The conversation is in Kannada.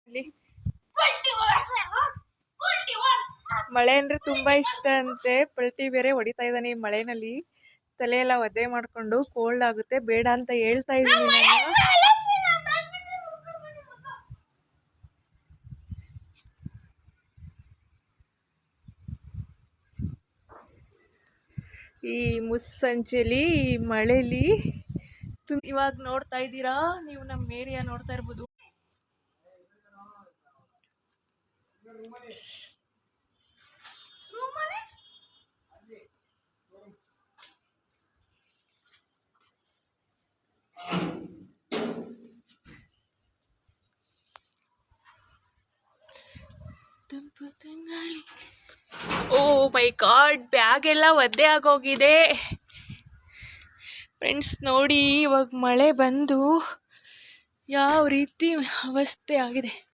ಇಲ್ಲಿ ಮಳೆ ಅಂದ್ರೆ ತುಂಬಾ ಇಷ್ಟ ಅಂತೆ. ಪಲ್ಟಿ ಬೇರೆ ಹೊಡಿತಾ ಇದ್ದಾನೆ ಈ ಮಳೆನಲ್ಲಿ. ತಲೆ ಎಲ್ಲ ಒದ್ದೆ ಮಾಡ್ಕೊಂಡು ಕೋಲ್ಡ್ ಆಗುತ್ತೆ ಬೇಡ ಅಂತ ಹೇಳ್ತಾ ಇದ್ದೀನಿ ನಾನು. ಈ ಮುಸ್ಸಂಚೆಲಿ ಈ ಮಳೆಲಿ ಇವಾಗ ನೋಡ್ತಾ ಇದ್ದೀರಾ ನೀವು, ನಮ್ಮ ಏರಿಯಾ ನೋಡ್ತಾ ಇರ್ಬೋದು. ಓ ಮೈ ಗಾಡ್, ಬ್ಯಾಗ್ ಎಲ್ಲ ಒದ್ದೆ ಆಗೋಗಿದೆ ಫ್ರೆಂಡ್ಸ್. ನೋಡಿ ಇವಾಗ ಮಳೆ ಬಂದು ಯಾವ ರೀತಿ ಅವಸ್ಥೆ ಆಗಿದೆ.